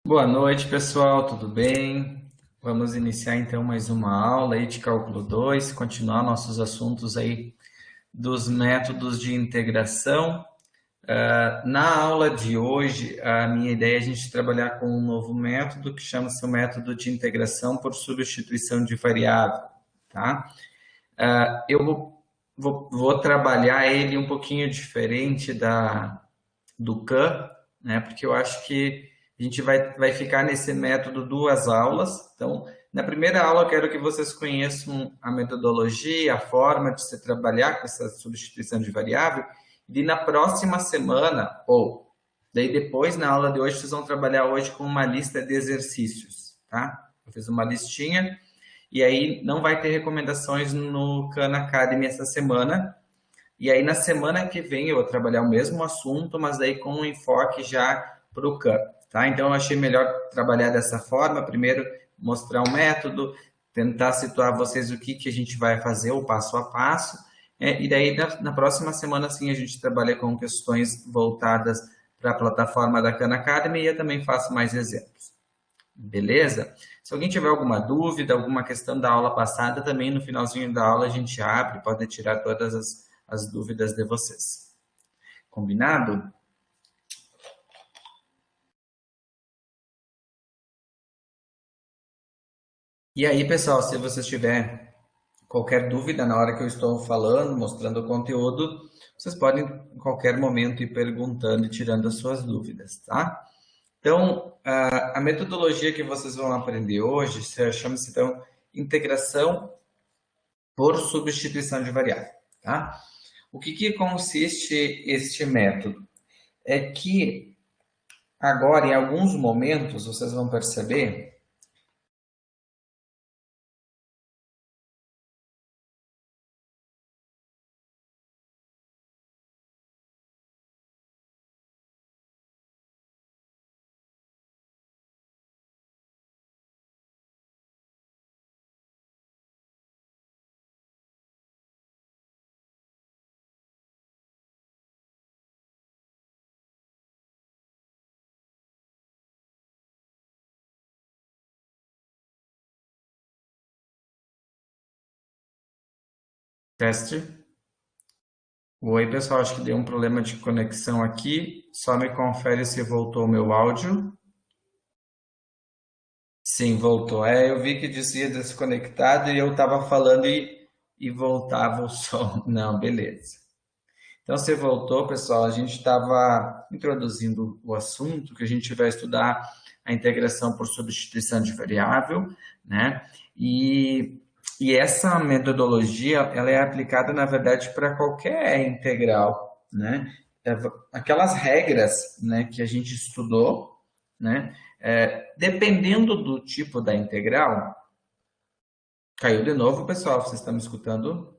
Boa noite, pessoal, tudo bem? Vamos iniciar então mais uma aula aí de cálculo 2, continuar nossos assuntos aí dos métodos de integração. Na aula de hoje, a minha ideia é a gente trabalhar com um novo método que chama-se o método de integração por substituição de variável, tá? Eu vou trabalhar ele um pouquinho diferente do CAN, né? Porque eu acho que a gente vai ficar nesse método duas aulas. Então, na primeira aula, eu quero que vocês conheçam a metodologia, a forma de se trabalhar com essa substituição de variável. E na próxima semana, ou daí depois, na aula de hoje, vocês vão trabalhar hoje com uma lista de exercícios, tá? Eu fiz uma listinha e aí não vai ter recomendações no Khan Academy essa semana. E aí na semana que vem eu vou trabalhar o mesmo assunto, mas daí com um enfoque já para o Khan, tá? Então eu achei melhor trabalhar dessa forma, primeiro mostrar um método, tentar situar vocês o que a gente vai fazer, o passo a passo, e daí na próxima semana sim a gente trabalha com questões voltadas para a plataforma da Khan Academy e eu também faço mais exemplos. Beleza? Se alguém tiver alguma dúvida, alguma questão da aula passada, também no finalzinho da aula a gente abre, pode tirar todas as dúvidas de vocês. Combinado? E aí, pessoal, se vocês tiverem qualquer dúvida na hora que eu estou falando, mostrando o conteúdo, vocês podem em qualquer momento ir perguntando e tirando as suas dúvidas, tá? Então, a metodologia que vocês vão aprender hoje chama-se, então, integração por substituição de variável, tá? O que consiste este método? É que agora, em alguns momentos, vocês vão perceber. Teste. Oi, pessoal, acho que deu um problema de conexão aqui. Só me confere se voltou o meu áudio. Sim, voltou. Eu vi que dizia desconectado e eu estava falando e voltava o som. Não, beleza. Então, você voltou, pessoal. A gente estava introduzindo o assunto que a gente vai estudar a integração por substituição de variável, né? E essa metodologia, ela é aplicada, na verdade, para qualquer integral, né? Aquelas regras, né, que a gente estudou, né? Dependendo do tipo da integral, caiu de novo, pessoal. Vocês estão me escutando?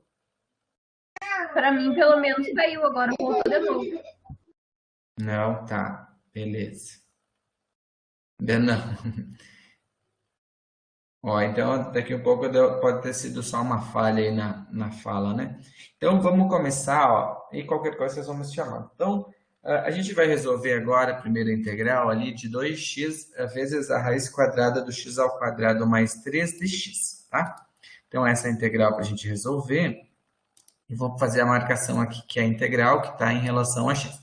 Para mim, pelo menos, caiu. Agora voltou de novo. Não, tá. Beleza. Ainda não. Ó, então, daqui a pouco pode ter sido só uma falha aí na fala, né? Então, vamos começar, ó, e qualquer coisa vocês vão me chamar. Então, a gente vai resolver agora a primeira integral ali de 2x vezes a raiz quadrada do x ao quadrado mais 3 de x, tá? Então, essa é a integral para a gente resolver. E vou fazer a marcação aqui, que é a integral, que está em relação a x.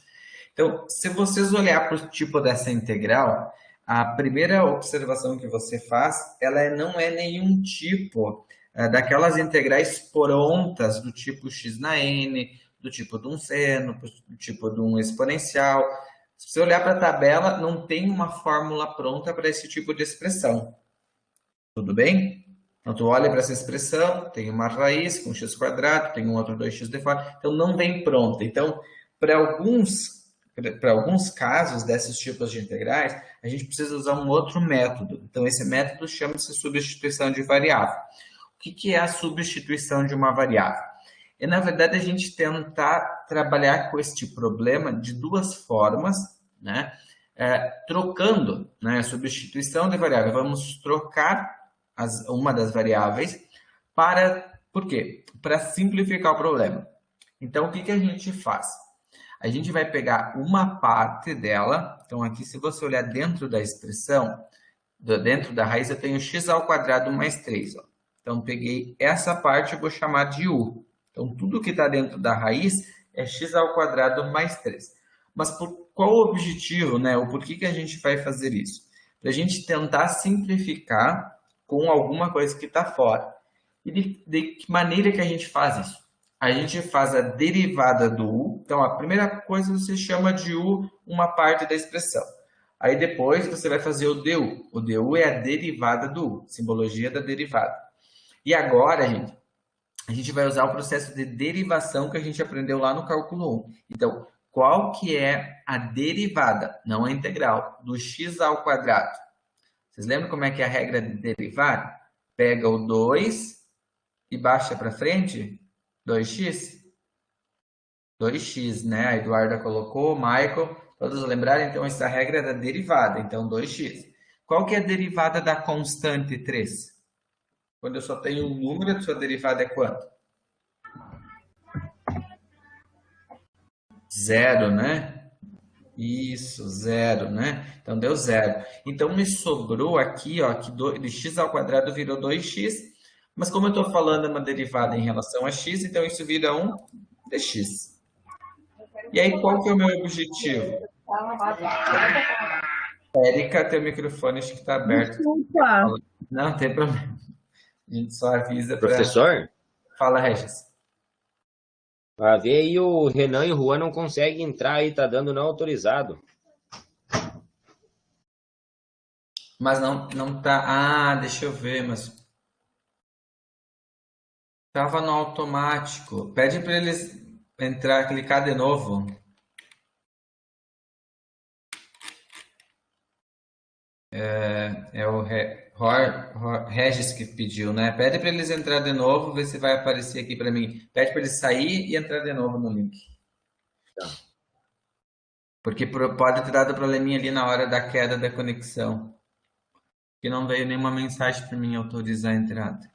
Então, se vocês olhar para o tipo dessa integral, a primeira observação que você faz, não é nenhum tipo daquelas integrais prontas do tipo x na n, do tipo de um seno, do tipo de um exponencial. Se você olhar para a tabela, não tem uma fórmula pronta para esse tipo de expressão. Tudo bem? Então, tu olha para essa expressão, tem uma raiz com x quadrado, tem um outro 2x de fora, então não vem pronta. Então, para alguns casos desses tipos de integrais, a gente precisa usar um outro método. Então, esse método chama-se substituição de variável. O que é a substituição de uma variável? É, na verdade, a gente tentar trabalhar com este problema de duas formas, né? Trocando, né? Substituição de variável. Vamos trocar uma das variáveis por quê? Para simplificar o problema. Então, o que a gente faz? A gente vai pegar uma parte dela, então aqui se você olhar dentro da expressão, dentro da raiz eu tenho x ao quadrado mais 3. Ó. Então peguei essa parte e vou chamar de u. Então tudo que está dentro da raiz é x ao quadrado mais 3. Mas por qual o objetivo, né? Ou por que a gente vai fazer isso? Para a gente tentar simplificar com alguma coisa que está fora. E de que maneira que a gente faz isso? A gente faz a derivada do u. Então, a primeira coisa você chama de u uma parte da expressão. Aí depois você vai fazer o du. O du é a derivada do u, simbologia da derivada. E agora, gente, a gente vai usar o processo de derivação que a gente aprendeu lá no cálculo 1. Então, qual que é a derivada, não a integral, do x ao quadrado? Vocês lembram como é que é a regra de derivar? Pega o 2 e baixa para frente, 2x? 2x, né? A Eduarda colocou, Michael, todos lembraram? Então, essa regra é da derivada, então 2x. Qual que é a derivada da constante 3? Quando eu só tenho um número, a sua derivada é quanto? Zero, né? Isso, zero, né? Então, deu zero. Então, me sobrou aqui, ó, que de x ao quadrado virou 2x, mas como eu estou falando uma derivada em relação a x, então isso vira um dx. E aí, qual que é o meu objetivo? Érica, teu microfone acho que está aberto. Desculpa. Não, tem problema. A gente só avisa para... Professor, Fala, Regis. vê aí o Renan e o Juan não conseguem entrar aí, tá dando não autorizado. Mas não tá... Ah, deixa eu ver, mas... Tava no automático. Pede para eles entrar, clicar de novo. É o Regis que pediu, né? Pede para eles entrar de novo, ver se vai aparecer aqui para mim. Pede para eles sair e entrar de novo no link. Tá. Porque pode ter dado probleminha ali na hora da queda da conexão. Que não veio nenhuma mensagem para mim autorizar a entrada.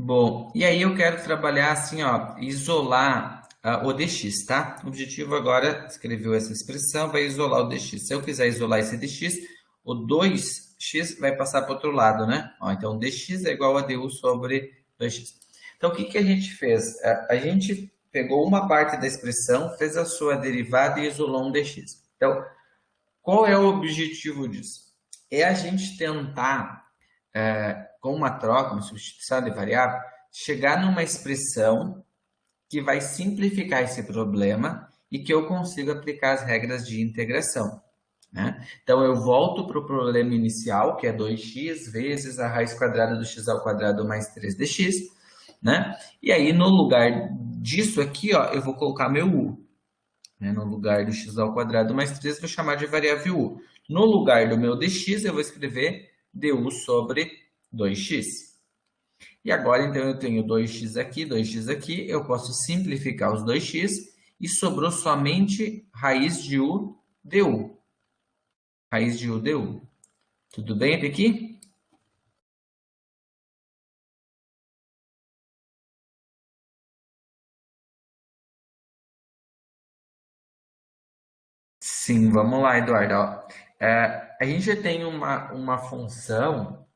Bom, e aí eu quero trabalhar assim, ó, isolar o dx, tá? O objetivo agora, escreveu essa expressão, vai isolar o dx. Se eu quiser isolar esse dx, o 2x vai passar para o outro lado, né? Ó, então, dx é igual a du sobre 2x. Então, o que que a gente fez? A gente pegou uma parte da expressão, fez a sua derivada e isolou um dx. Então, qual é o objetivo disso? É a gente tentar com uma troca, uma substituição de variável, chegar numa expressão que vai simplificar esse problema e que eu consiga aplicar as regras de integração. Né? Então, eu volto para o problema inicial, que é 2x vezes a raiz quadrada do x ao quadrado mais 3dx. Né? E aí, no lugar disso aqui, ó, eu vou colocar meu u. Né? No lugar do x ao quadrado mais 3, eu vou chamar de variável u. No lugar do meu dx, eu vou escrever du sobre 2x. E agora, então, eu tenho 2x aqui, eu posso simplificar os 2x e sobrou somente raiz de u du. Raiz de u du. Tudo bem até aqui? Sim, vamos lá, Eduardo. Ó, a gente já tem uma função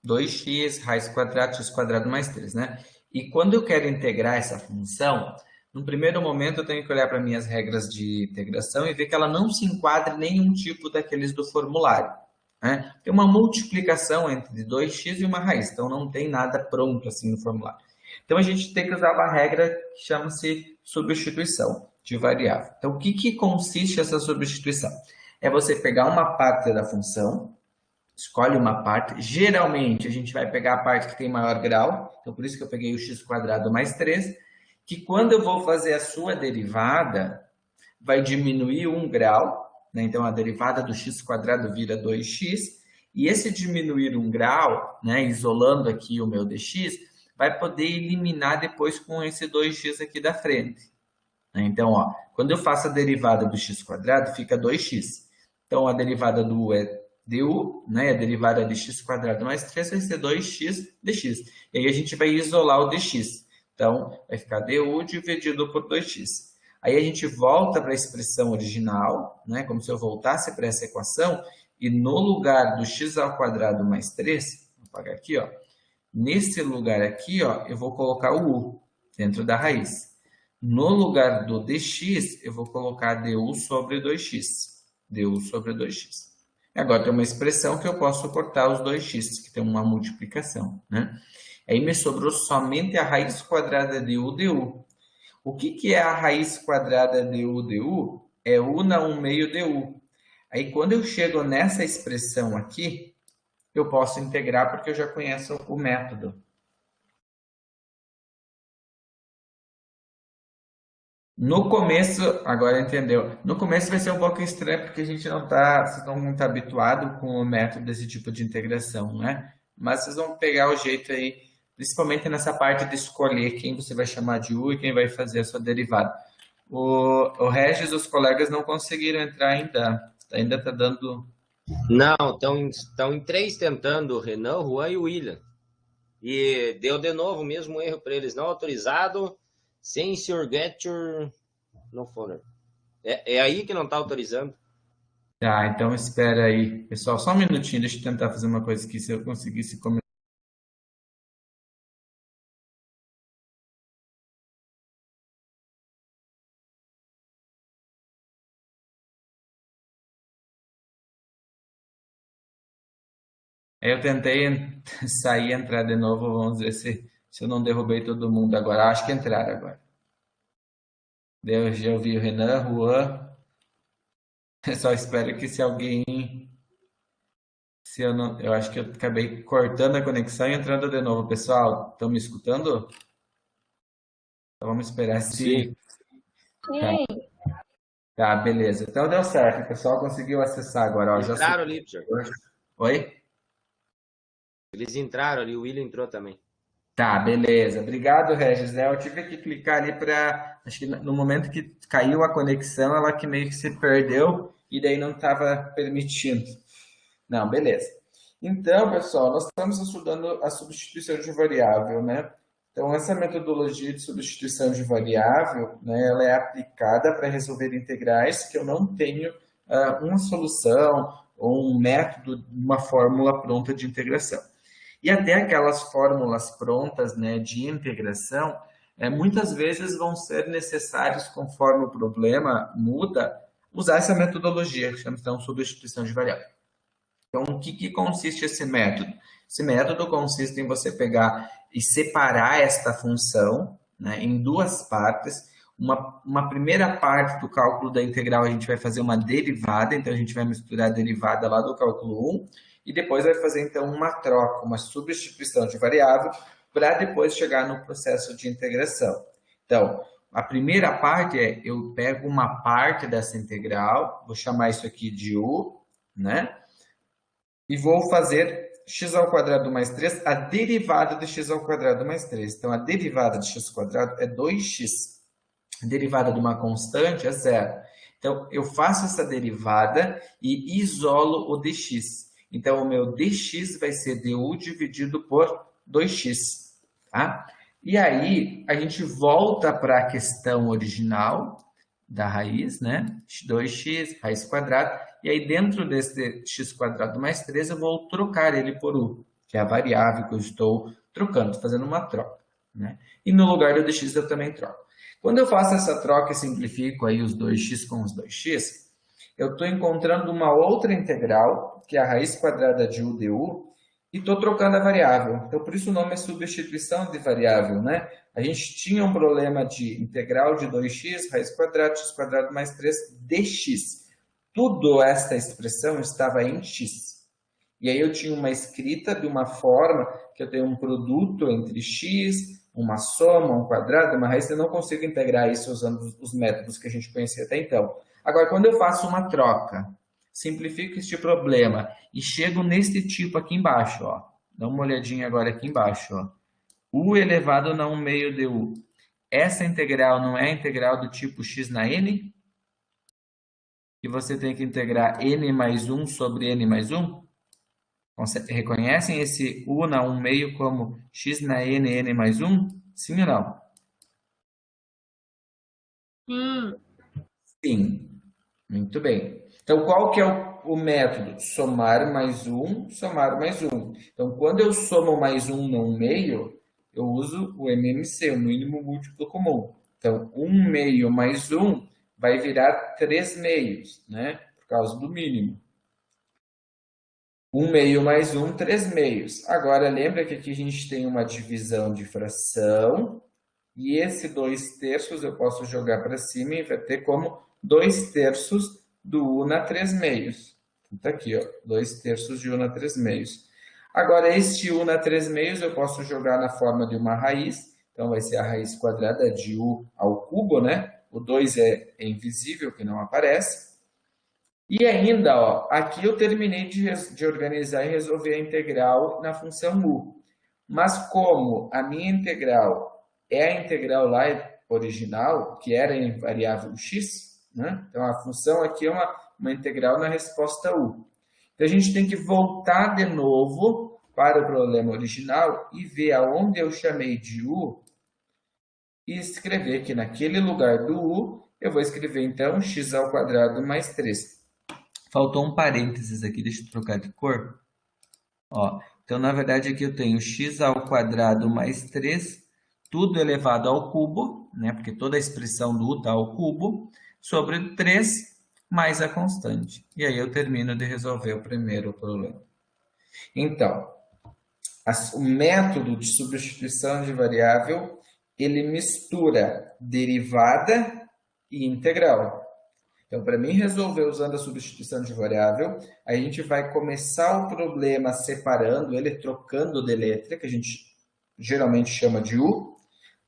2x raiz quadrada x quadrado mais 3, né? E quando eu quero integrar essa função, no primeiro momento eu tenho que olhar para minhas regras de integração e ver que ela não se enquadra em nenhum tipo daqueles do formulário. Né? Tem uma multiplicação entre 2x e uma raiz, então não tem nada pronto assim no formulário. Então a gente tem que usar uma regra que chama-se substituição de variável. Então o que consiste essa substituição? É você pegar uma parte da função, escolhe uma parte. Geralmente, a gente vai pegar a parte que tem maior grau. Então, por isso que eu peguei o x quadrado mais 3. Que quando eu vou fazer a sua derivada, vai diminuir 1 grau. Né? Então, a derivada do x quadrado vira 2x. E esse diminuir 1 grau, né, isolando aqui o meu dx, vai poder eliminar depois com esse 2x aqui da frente. Né? Então, ó, quando eu faço a derivada do x quadrado, fica 2x. Então, a derivada do u é du, né? A derivada de x quadrado mais 3 vai ser 2x dx. E aí a gente vai isolar o dx. Então, vai ficar du dividido por 2x. Aí a gente volta para a expressão original, né? Como se eu voltasse para essa equação, e no lugar do x ao quadrado mais 3, vou apagar aqui, ó. Nesse lugar aqui, ó, eu vou colocar o u dentro da raiz. No lugar do dx, eu vou colocar du sobre 2x. Du sobre 2x. Agora tem uma expressão que eu posso cortar os 2x, que tem uma multiplicação, né? Aí me sobrou somente a raiz quadrada de u du. O que é a raiz quadrada de u du? É u na 1 meio du. Aí quando eu chego nessa expressão aqui, eu posso integrar porque eu já conheço o método. No começo, agora entendeu? No começo vai ser um pouco estranho porque a gente não está, vocês não está habituado com o método desse tipo de integração, né? Mas vocês vão pegar o jeito aí, principalmente nessa parte de escolher quem você vai chamar de u e quem vai fazer a sua derivada. O Regis, os colegas não conseguiram entrar ainda. Ainda está dando. Não, estão em 3 tentando, o Renan, o Juan e o William. E deu de novo o mesmo erro para eles. Não autorizado, since your getture no folder. É aí que não está autorizando. Tá, então espera aí. Pessoal, só um minutinho, deixa eu tentar fazer uma coisa aqui, se eu conseguisse começar. Aí eu tentei sair e entrar de novo, vamos ver se eu não derrubei todo mundo agora. Acho que entraram agora. Eu já ouvi o Renan, Juan. Eu só espero que se alguém. Se eu não. Eu acho que eu acabei cortando a conexão e entrando de novo. Pessoal, estão me escutando? Então vamos esperar se. Sim. Tá, Sim. tá, beleza. Então deu certo. O pessoal conseguiu acessar agora. Ó, já Entraram subiu. ali, Richard. Oi? Eles entraram ali, o William entrou também. Tá, beleza. Obrigado, Regis. Né? Eu tive que clicar ali para. Acho que no momento que caiu a conexão, ela que meio que se perdeu e daí não estava permitindo. Não, beleza. Então, pessoal, nós estamos estudando a substituição de variável, né? Então, essa metodologia de substituição de variável, né, ela é aplicada para resolver integrais que eu não tenho uma solução ou um método, uma fórmula pronta de integração. E até aquelas fórmulas prontas, né, de integração, muitas vezes vão ser necessários, conforme o problema muda, usar essa metodologia, que chama então substituição de variável. Então, o que consiste esse método? Esse método consiste em você pegar e separar esta função, né, em duas partes. Uma primeira parte do cálculo da integral a gente vai fazer uma derivada, então a gente vai misturar a derivada lá do cálculo 1, e depois vai fazer então uma troca, uma substituição de variável, para depois chegar no processo de integração. Então, a primeira parte é, eu pego uma parte dessa integral, vou chamar isso aqui de u, né? E vou fazer x ao quadrado mais 3, a derivada de x ao quadrado mais 3. Então, a derivada de x ao quadrado é 2x. A derivada de uma constante é zero. Então, eu faço essa derivada e isolo o dx. Então, o meu dx vai ser du dividido por 2x. Tá? E aí, a gente volta para a questão original da raiz, né? 2x, raiz quadrada. E aí, dentro desse x quadrado mais 3, eu vou trocar ele por u, que é a variável que eu estou trocando, estou fazendo uma troca. Né? E no lugar do dx eu também troco. Quando eu faço essa troca e simplifico aí os 2x com os 2x, eu estou encontrando uma outra integral, que é a raiz quadrada de u du, e estou trocando a variável. Então, por isso o nome é substituição de variável, né? A gente tinha um problema de integral de 2x, raiz quadrada, x quadrado mais 3, dx. Tudo esta expressão estava em x. E aí eu tinha uma escrita de uma forma que eu tenho um produto entre x, uma soma, um quadrado, uma raiz. Eu não consigo integrar isso usando os métodos que a gente conhecia até então. Agora, quando eu faço uma troca, simplifico este problema e chego nesse tipo aqui embaixo, ó. Dá uma olhadinha agora aqui embaixo, ó. U elevado a 1 meio de u. Essa integral não é a integral do tipo x na n? que você tem que integrar n mais 1 sobre n mais 1? Reconhecem esse u na 1 meio como x na n mais 1? Sim ou não? Sim. Sim. Muito bem. Então, qual que é o método? Somar mais um, somar mais um. Então, quando eu somo mais um no meio, eu uso o MMC, o mínimo múltiplo comum. Então, um meio mais um vai virar 3 meios, né? Por causa do mínimo. Um meio mais um, 3 meios. Agora, lembra que aqui a gente tem uma divisão de fração, e esse 2 terços eu posso jogar para cima e vai ter como 2 terços do U na 3 meios. Então, tá aqui, ó, 2 terços de U na 3 meios. Agora, este U na 3 meios eu posso jogar na forma de uma raiz. Então, vai ser a raiz quadrada de U ao cubo, né? O 2 é invisível, que não aparece. E ainda, ó, aqui eu terminei de organizar e resolver a integral na função u. Mas como a minha integral é a integral lá original, que era em variável x, né? Então a função aqui é uma integral na resposta u. Então a gente tem que voltar de novo para o problema original e ver aonde eu chamei de u e escrever que naquele lugar do u eu vou escrever então x ao quadrado mais 3. Faltou um parênteses aqui, deixa eu trocar de cor. Ó, então, na verdade, aqui eu tenho x ao quadrado mais 3, tudo elevado ao cubo, né? Porque toda a expressão do u está ao cubo, sobre 3 mais a constante. E aí eu termino de resolver o primeiro problema. Então, o método de substituição de variável, ele mistura derivada e integral. Então, para mim resolver usando a substituição de variável, a gente vai começar o problema separando ele, trocando de letra, que a gente geralmente chama de u,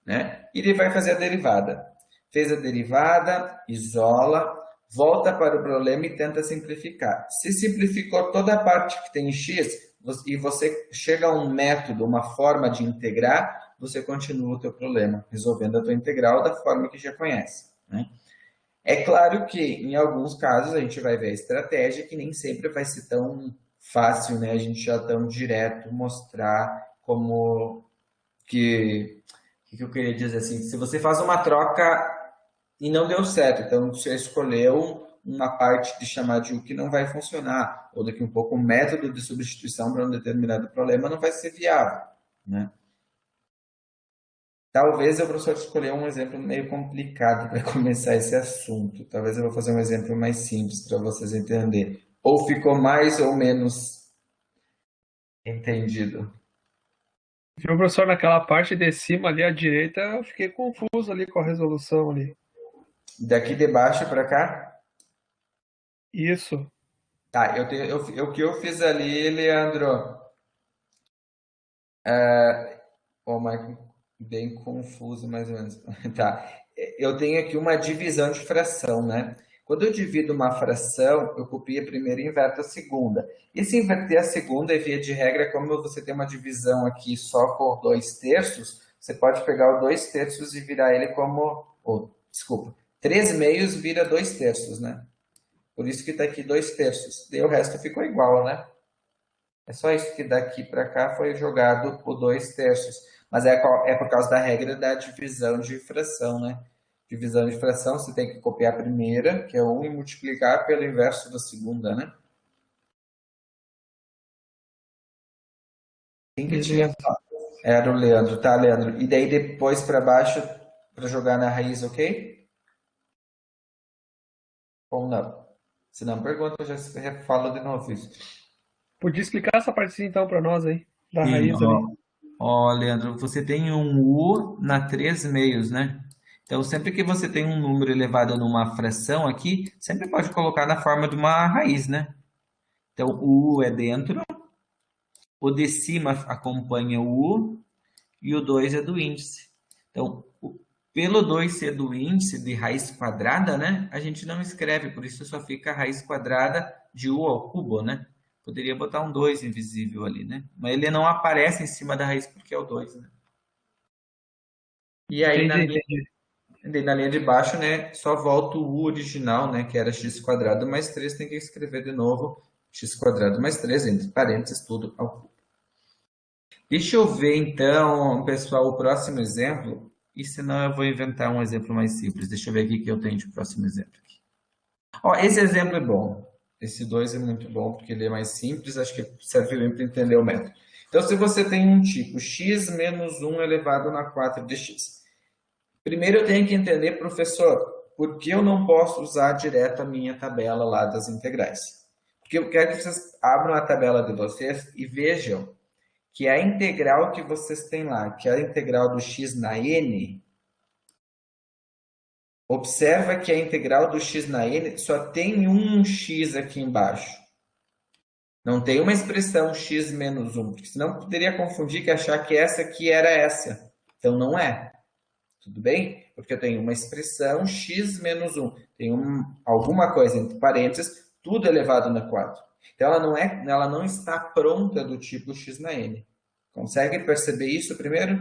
né? E ele vai fazer a derivada. Fez a derivada, isola, volta para o problema e tenta simplificar. Se simplificou toda a parte que tem x e você chega a um método, uma forma de integrar, você continua o teu problema, resolvendo a tua integral da forma que já conhece, né? É claro que, em alguns casos, a gente vai ver a estratégia que nem sempre vai ser tão fácil, né? A gente já tão direto mostrar como que eu queria dizer assim, se você faz uma troca e não deu certo, então você escolheu uma parte de chamar de U que não vai funcionar, ou daqui um pouco o método de substituição para um determinado problema não vai ser viável, né? Talvez eu, professor, escolher um exemplo meio complicado para começar esse assunto. Talvez eu vou fazer um exemplo mais simples para vocês entenderem. Ou ficou mais ou menos entendido? Viu, professor, naquela parte de cima ali à direita, eu fiquei confuso ali com a resolução ali. Daqui de baixo para cá? Isso. Tá, o que eu fiz ali, Leandro, ô, Michael, bem confuso mais ou menos. Tá, eu tenho aqui uma divisão de fração, né? Quando eu divido uma fração, eu copio a primeira e inverto a segunda. E se inverter a segunda, via de regra, como você tem uma divisão aqui só por 2 terços, você pode pegar o 2 terços e virar ele como... desculpa, 3 meios vira 2 terços, né? Por isso que está aqui 2 terços. E o resto ficou igual, né? É só isso que daqui para cá foi jogado o 2 terços. Mas é por causa da regra da divisão de fração, né? Divisão de fração, você tem que copiar a primeira, que é 1, e multiplicar pelo inverso da segunda, né? Quem que tinha Beleza. falado? Era o Leandro, tá, Leandro? E daí depois para baixo, para jogar na raiz, ok? Ou não? Se não, pergunta, eu já falo de novo isso. Podia explicar essa partezinha então para nós aí, da Sim, raiz ali. ó, Leandro, você tem um U na 3 meios, né? Então, sempre que você tem um número elevado numa fração aqui, sempre pode colocar na forma de uma raiz, né? Então, o U é dentro, o de cima acompanha o U e o 2 é do índice. Então, pelo 2 ser do índice de raiz quadrada, né? A gente não escreve, por isso só fica a raiz quadrada de U ao cubo, né? Poderia botar um 2 invisível ali, né? Mas ele não aparece em cima da raiz porque é o 2, né? E aí, Entendi, entendi. E daí na linha de baixo, né, só volta o u original, né, que era x² mais 3, tem que escrever de novo x² mais 3, entre parênteses, tudo ao cubo. Deixa eu ver então, pessoal, o próximo exemplo, e senão eu vou inventar um exemplo mais simples. Deixa eu ver aqui que eu tenho de próximo exemplo. Ó, esse exemplo é bom. Esse 2 é muito bom, porque ele é mais simples, acho que serve bem para entender o método. Então, se você tem um tipo x menos 1 elevado na 4 de x. Primeiro eu tenho que entender, professor, por que eu não posso usar direto a minha tabela lá das integrais? Porque eu quero que vocês abram a tabela de vocês e vejam que a integral que vocês têm lá, que é a integral do x na n, observa que a integral do x na n só tem um x aqui embaixo. Não tem uma expressão x menos 1, porque senão poderia confundir e achar que essa aqui era essa. Então não é. Tudo bem? Porque eu tenho uma expressão x menos 1. Tem alguma coisa entre parênteses, tudo elevado na 4. Então ela não está pronta do tipo x na n. Consegue perceber isso primeiro?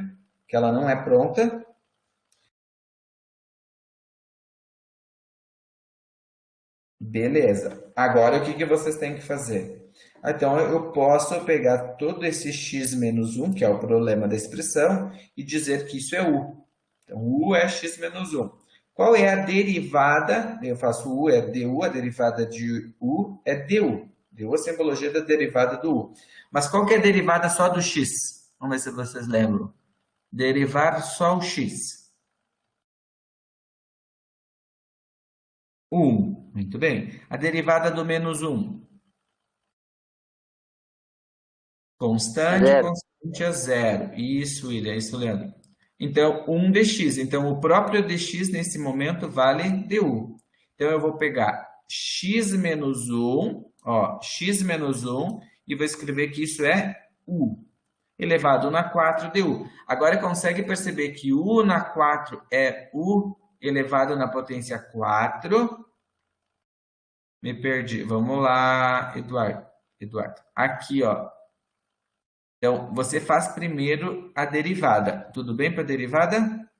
Que ela não é pronta. Beleza. Agora o que vocês têm que fazer? Então eu posso pegar todo esse x menos 1, que é o problema da expressão, e dizer que isso é u. Então u é x menos 1. Qual é a derivada? Eu faço u é du, a derivada de u é du. Du é a simbologia da derivada do u. Mas qual que é a derivada só do x? Vamos ver se vocês lembram. Derivar só o x. 1. Muito bem. A derivada do menos 1. Constante, Zero. constante é 0. Isso, William, isso, Leandro. Então, 1 dx. Então, o próprio dx nesse momento vale du. Então, eu vou pegar x menos 1, ó, x menos 1, e vou escrever que isso é u, elevado na 4 du. Agora, consegue perceber que u na 4 é u elevado na potência 4? Me perdi. Vamos lá, Eduardo. Aqui, ó. Então, você faz primeiro a derivada. Tudo bem para a derivada?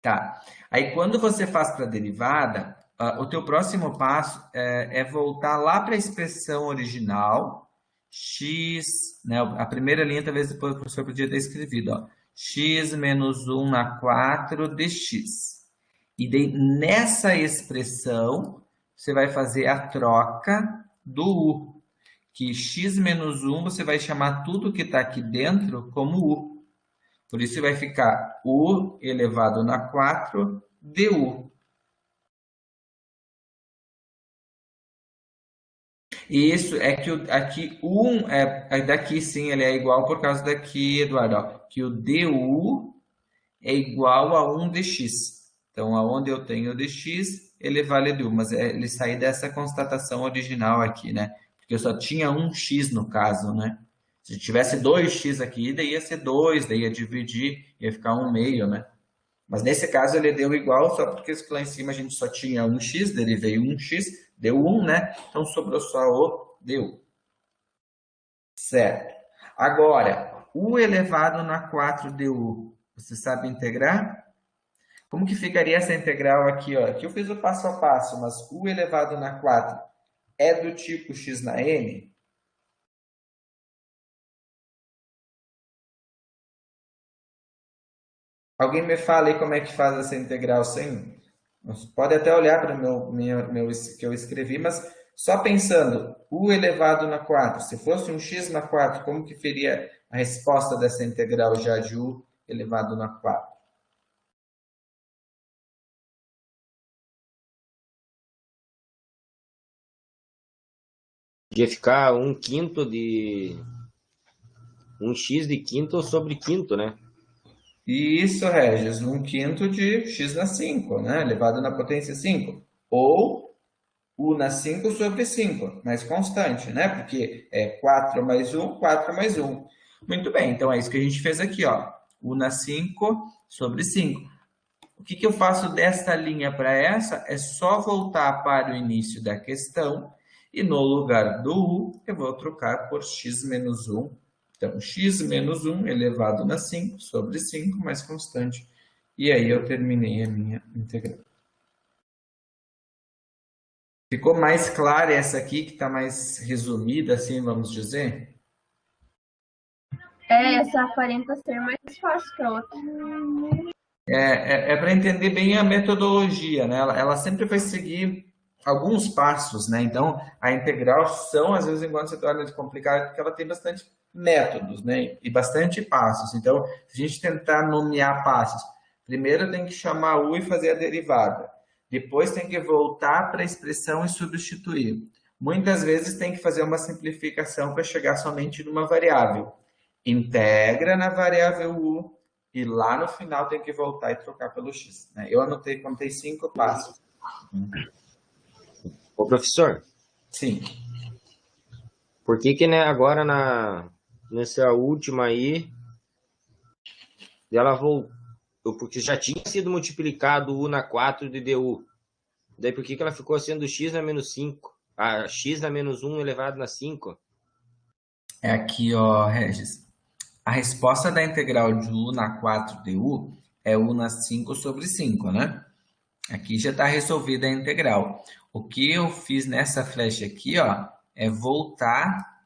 Tá. Aí, quando você faz para a derivada, o teu próximo passo é voltar lá para a expressão original, x, né? A primeira linha, talvez depois o professor podia ter escrevido, ó, x menos 1 na 4 dx. E daí, nessa expressão, você vai fazer a troca do u. Que x menos 1 você vai chamar tudo que está aqui dentro como u. Por isso vai ficar u elevado na 4 du. E isso é que aqui 1 daqui sim, ele é igual por causa daqui, Eduardo, ó, que o du é igual a 1 dx. Então, aonde eu tenho dx, ele vale du, mas ele sai dessa constatação original aqui, né? Porque eu só tinha um x no caso, né? Se tivesse 2x aqui, daí ia ser 2, daí ia dividir, ia ficar 1 meio, né? Mas nesse caso ele deu igual, só porque lá em cima a gente só tinha 1x, dele veio 1x, deu 1, né? Então sobrou só o du. Certo. Agora, u elevado na 4 du, você sabe integrar? Como que ficaria essa integral aqui, ó? Aqui eu fiz o passo a passo, mas u elevado na 4 é do tipo x na n? Alguém me fala aí como é que faz essa integral sem? Pode até olhar para o que eu escrevi, mas só pensando, u elevado na 4, se fosse um x na 4, como que seria a resposta dessa integral já de u elevado na 4? Podia ficar 1/5 de 1x de quinto sobre quinto, né? Isso, Regis, 1/5 de x na 5, né? Elevado na potência 5. Ou u na 5 sobre 5, mais constante, né? Porque é 4 mais 1, 4 mais 1. Muito bem, então é isso que a gente fez aqui, ó. U na 5 sobre 5. O que eu faço desta linha para essa? É só voltar para o início da questão e no lugar do u, eu vou trocar por x menos 1. Então, x menos 1 elevado na 5 sobre 5, mais constante. E aí eu terminei a minha integral. Ficou mais clara essa aqui, que está mais resumida, assim, vamos dizer? Essa aparenta ser mais fácil que a outra. É para entender bem a metodologia, né? Ela sempre vai seguir alguns passos, né? Então, a integral são, às vezes, enquanto se torna de complicado, porque ela tem bastante métodos, né? E bastante passos. Então, se a gente tentar nomear passos, primeiro tem que chamar u e fazer a derivada. Depois tem que voltar para a expressão e substituir. Muitas vezes tem que fazer uma simplificação para chegar somente numa variável. Integra na variável u e lá no final tem que voltar e trocar pelo x, né? Eu contei 5 passos. Ô, professor, Sim. por que né, agora nessa última aí, ela voltou? Porque já tinha sido multiplicado u na 4 de du. Daí por que ela ficou sendo x na menos 5? A x na menos 1 elevado na 5? É aqui, ó, Regis. A resposta da integral de u na 4 du é u na 5 sobre 5, né? Aqui já está resolvida a integral. O que eu fiz nessa flecha aqui, ó, é voltar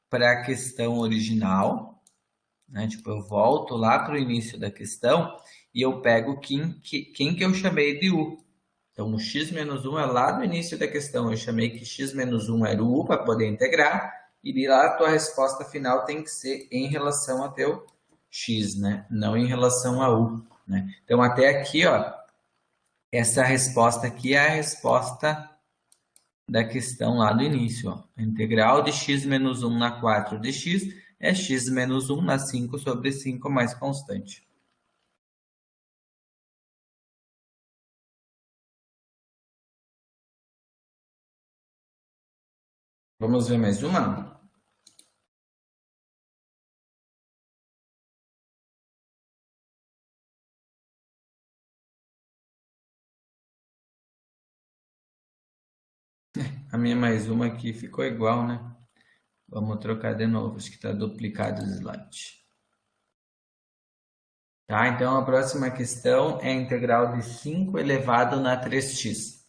para a questão original, né? Tipo, eu volto lá para o início da questão e eu pego quem que eu chamei de u. Então, o x menos 1 é lá no início da questão. Eu chamei que x menos 1 era o u para poder integrar. E de lá a tua resposta final tem que ser em relação ao teu x, né? Não em relação a u, né? Então, até aqui, ó, essa resposta aqui é a resposta da questão lá do início, ó. A integral de x menos 1 na 4 de x é x menos 1 na 5 sobre 5 mais constante. Vamos ver mais uma? A minha mais uma aqui ficou igual, né? Vamos trocar de novo, acho que está duplicado o slide. Tá, então a próxima questão é a integral de 5 elevado na 3x.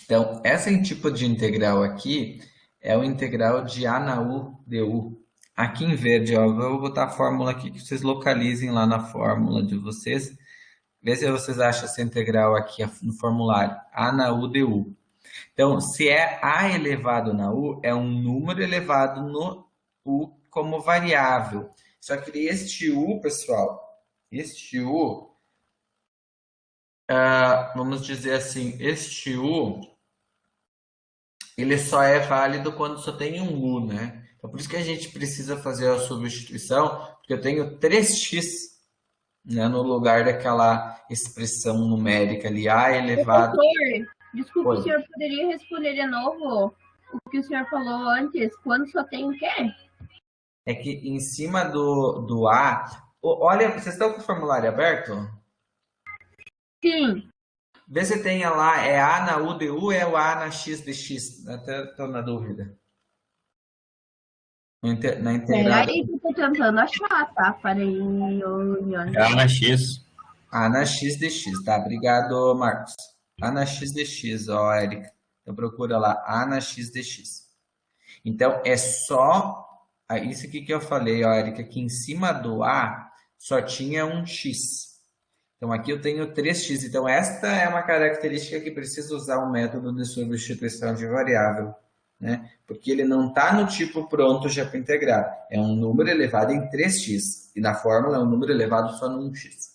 Então, esse tipo de integral aqui é o integral de a na u du. Aqui em verde, ó, eu vou botar a fórmula aqui que vocês localizem lá na fórmula de vocês. Vê se vocês acham essa integral aqui no formulário, a na u du. Então, se é a elevado na u, é um número elevado no u como variável. Só que este u, pessoal, este u, vamos dizer assim, este u, ele só é válido quando só tem um u, né? Então, por isso que a gente precisa fazer a substituição, porque eu tenho 3x, né, no lugar daquela expressão numérica ali, a elevado... Professor, desculpa, Oi. o senhor poderia responder de novo o que o senhor falou antes? Quando só tem o quê? É que em cima do A... Olha, vocês estão com o formulário aberto? Sim. Vê se tem lá, é A na U de U ou é o A na X de X? Até estou na dúvida. Na integral. Peraí que eu tô tentando achar, tá? Parei, É na x. A na X de X, tá? Obrigado, Marcos. A na X de X, ó, Érica. Então procura lá, A na X de X. Então é só... Isso aqui que eu falei, ó, Érica, que em cima do A só tinha um X. Então, aqui eu tenho 3x. Então, esta é uma característica que precisa usar o método de substituição de variável, né? Porque ele não está no tipo pronto já para integrar. É um número elevado em 3x. E na fórmula é um número elevado só no 1x.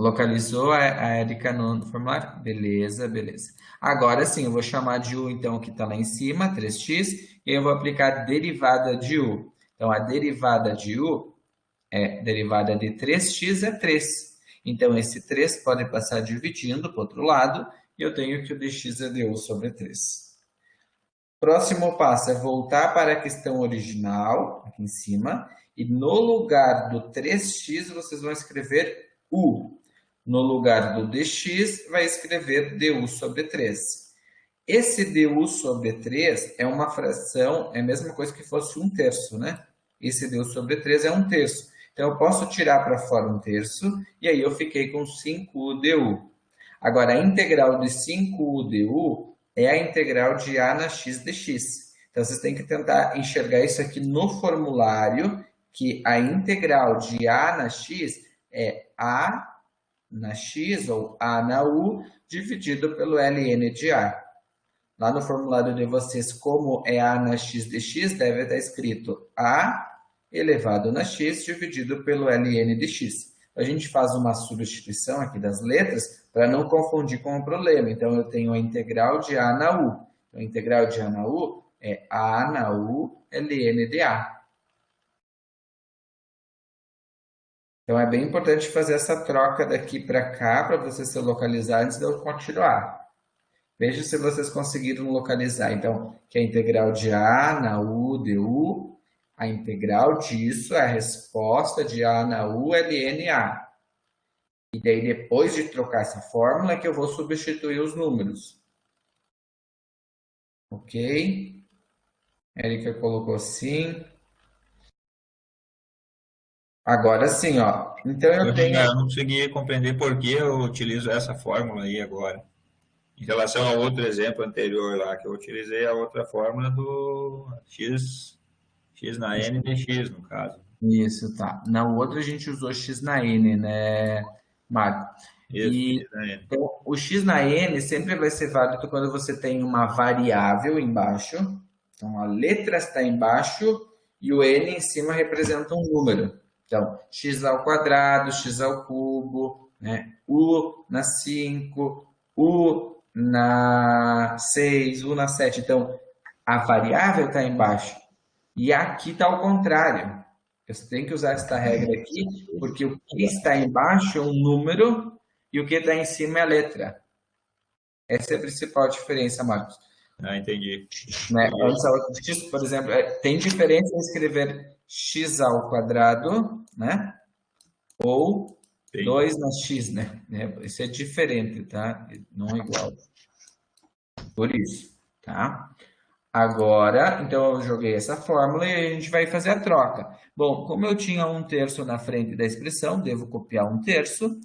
Localizou a Erika no formulário? Beleza, beleza. Agora sim, eu vou chamar de u, então, que está lá em cima, 3x, e eu vou aplicar a derivada de u. Então, a derivada de u derivada de 3x é 3. Então, esse 3 pode passar dividindo para o outro lado, e eu tenho que o dx é du sobre 3. Próximo passo é voltar para a questão original, aqui em cima, e no lugar do 3x, vocês vão escrever u. No lugar do dx, vai escrever du sobre 3. Esse du sobre 3 é uma fração, é a mesma coisa que fosse 1/3, né? Esse du sobre 3 é 1/3. Então, eu posso tirar para fora 1/3, e aí eu fiquei com 5u du. Agora, a integral de 5u du é a integral de a na x dx. Então, vocês têm que tentar enxergar isso aqui no formulário, que a integral de a na x é a na x, ou a na u, dividido pelo ln de a. Lá no formulário de vocês, como é a na x dx, deve estar escrito a elevado na x dividido pelo ln de x. A gente faz uma substituição aqui das letras para não confundir com o problema. Então, eu tenho a integral de a na u. Então, a integral de a na u é a na u ln de a. Então, é bem importante fazer essa troca daqui para cá, para você se localizar antes de eu continuar. Veja se vocês conseguiram localizar. Então, que a integral de a na u du, a integral disso é a resposta de a na u ln a. E daí, depois de trocar essa fórmula, é que eu vou substituir os números. Ok? Érica colocou sim. Agora sim, ó. Então, eu tenho... Eu não consegui compreender por que eu utilizo essa fórmula aí agora. Em relação ao outro exemplo anterior lá, que eu utilizei a outra fórmula do x na n dx, no caso. Isso, tá. Na outra a gente usou x na n, né, Marco? Isso, x na n. Então, o x na n sempre vai ser válido quando você tem uma variável embaixo. Então, a letra está embaixo e o n em cima representa um número. Então, x ao quadrado, x ao cubo, né? U na 5, U na 6, U na 7. Então, a variável está embaixo. E aqui está ao contrário. Você tem que usar esta regra aqui, porque o que está embaixo é um número e o que está em cima é a letra. Essa é a principal diferença, Marcos. Ah, entendi. Né? Antes, por exemplo, tem diferença em escrever x ao quadrado, né? Ou Sim. 2 na x, né? Isso é diferente, tá? Não é igual. Por isso, tá? Agora, então eu joguei essa fórmula e a gente vai fazer a troca. Bom, como eu tinha 1/3 na frente da expressão, devo copiar 1/3.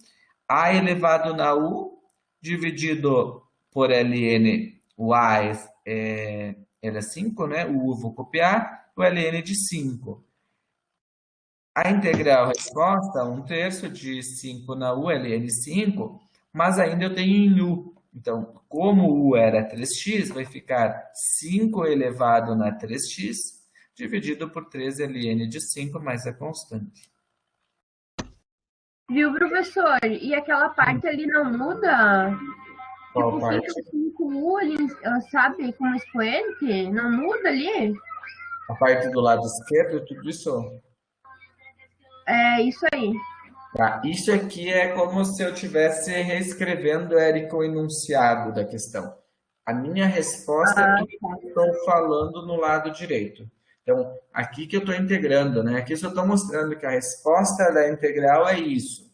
A elevado na u, dividido por ln, o a era 5, né? O u vou copiar, o ln de 5. A integral resposta, 1/3 de 5 na u, ln 5, mas ainda eu tenho em u. Então, como u era 3x, vai ficar 5 elevado na 3x, dividido por 3 ln de 5, mais a constante. Viu, professor? E aquela parte ali não muda? Qual Tipo, parte? fica 5u ali, sabe, como expoente? Não muda ali? A parte do lado esquerdo, tudo isso? É isso aí. Tá. Isso aqui é como se eu estivesse reescrevendo, Érica, o enunciado da questão. A minha resposta é tudo que eu estou falando no lado direito. Então, aqui que eu estou integrando, né? Aqui eu só estou mostrando que a resposta da integral é isso.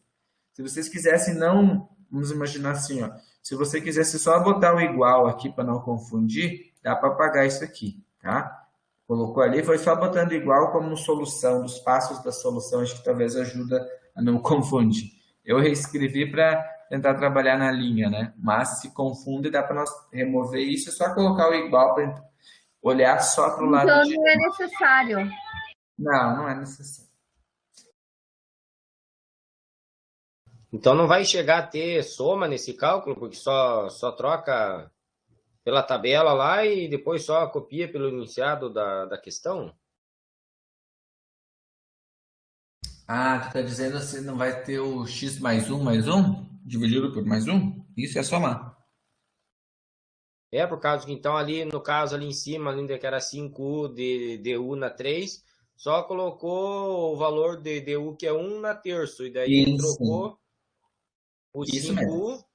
Se vocês quisessem não... Vamos imaginar assim, ó. Se você quisesse só botar o igual aqui para não confundir, dá para apagar isso aqui, tá? Colocou ali, foi só botando igual como solução, dos passos da solução, acho que talvez ajuda a não confundir. Eu reescrevi para tentar trabalhar na linha, né? Mas se confunde, dá para nós remover isso, é só colocar o igual para olhar só para o lado Então direito. não é necessário. Não, não é necessário. Então não vai chegar a ter soma nesse cálculo, porque só troca pela tabela lá e depois só copia pelo enunciado da questão? Ah, tu está dizendo assim, não vai ter o x mais 1 dividido por mais 1? Isso é somar. É, por causa que então ali, no caso ali em cima, ainda que era 5u de du na 3, só colocou o valor de du que é 1 na terço, e daí Isso. trocou o Isso 5u, mesmo.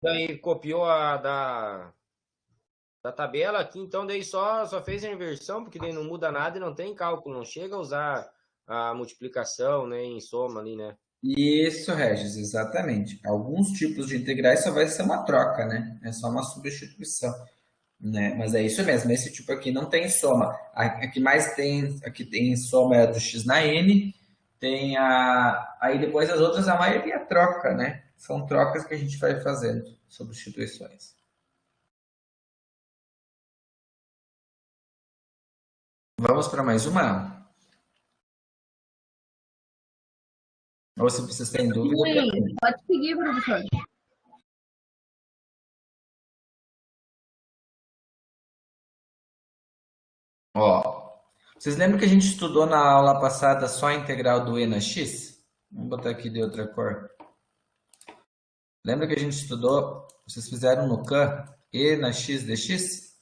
daí copiou a da tabela aqui, então daí só fez a inversão, porque daí não muda nada e não tem cálculo, não chega a usar a multiplicação, né, em soma ali, né? Isso, Regis, exatamente. Alguns tipos de integrais só vai ser uma troca, né? É só uma substituição, né? Mas é isso mesmo, esse tipo aqui não tem soma. A que mais tem, aqui tem soma é a do x na n. Aí depois as outras, a maioria é troca, né? São trocas que a gente vai fazendo, substituições. Vamos para mais uma? Ou se vocês têm dúvida, Sim, pode seguir, professor. ó, vocês lembram que a gente estudou na aula passada só a integral do e na x? Vamos botar aqui de outra cor. Lembra que a gente estudou, vocês fizeram no CAN, e na x dx?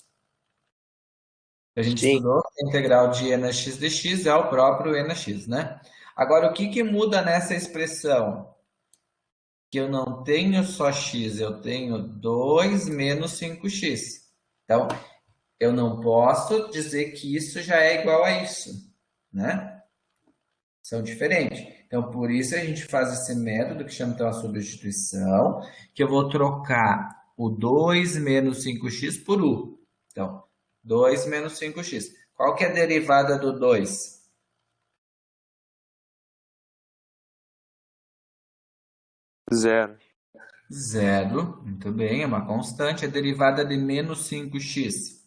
A gente Sim. estudou que a integral de e na x dx é o próprio e na x, né? Agora, o que que muda nessa expressão? Que eu não tenho só x, eu tenho 2 menos 5x. Então, eu não posso dizer que isso já é igual a isso, né? São diferentes. Então, por isso a gente faz esse método que chama então a substituição, que eu vou trocar o 2 menos 5x por u. Então, 2 menos 5x. Qual que é a derivada do 2? Zero. Zero. Muito bem, é uma constante. A derivada de menos 5x.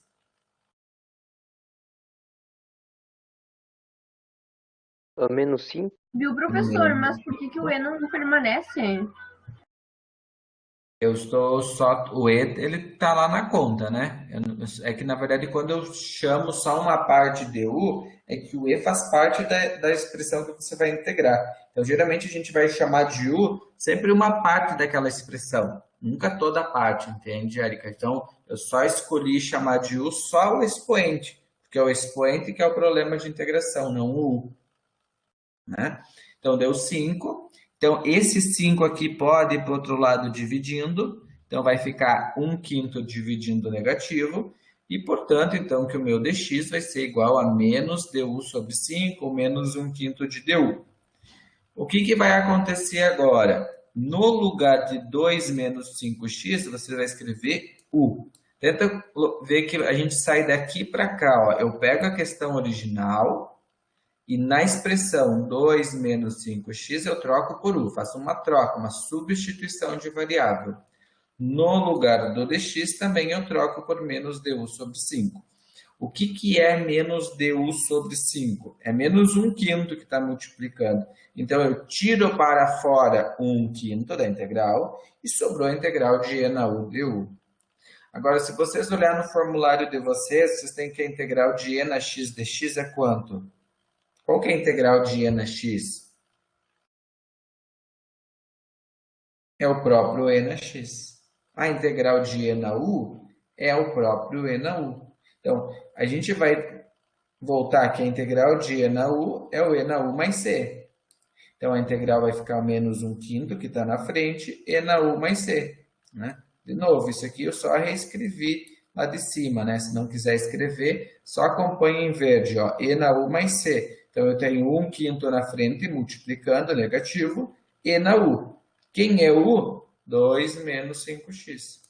Menos 5? Viu, professor? Mas por que o E não permanece? Eu estou só. O E, ele tá lá na conta, né? É que, na verdade, quando eu chamo só uma parte de U, é que o E faz parte da expressão que você vai integrar. Então, geralmente, a gente vai chamar de U sempre uma parte daquela expressão, nunca toda a parte, entende, Érica? Então, eu só escolhi chamar de U só o expoente, porque é o expoente que é o problema de integração, não o U, né? Então, deu 5. Então, esse 5 aqui pode ir para o outro lado dividindo. Então, vai ficar 1/5 dividindo negativo. E, portanto, então, que o meu dx vai ser igual a menos du sobre 5, menos 1/5 de du. O que que vai acontecer agora? No lugar de 2 menos 5x, você vai escrever u. Tenta ver que a gente sai daqui para cá. Ó. Eu pego a questão original e na expressão 2 menos 5x eu troco por u. Faço uma troca, uma substituição de variável. No lugar do dx também eu troco por menos du sobre 5. O que que é menos du sobre 5? É menos 1/5 que está multiplicando. Então, eu tiro para fora 1/5 da integral e sobrou a integral de e na u du. Agora, se vocês olharem no formulário de vocês, vocês têm que a integral de e na x dx é quanto? Qual que é a integral de e na x? É o próprio e na x. A integral de e na u é o próprio e na u. Então, a gente vai voltar aqui, a integral de e na u é o e na u mais c. Então, a integral vai ficar menos 1/5, que está na frente, e na u mais c. Né? De novo, isso aqui eu só reescrevi lá de cima, né? Se não quiser escrever, só acompanhe em verde, ó, e na u mais c. Então, eu tenho 1/5 na frente, multiplicando, negativo, e na u. Quem é u? 2 menos 5x.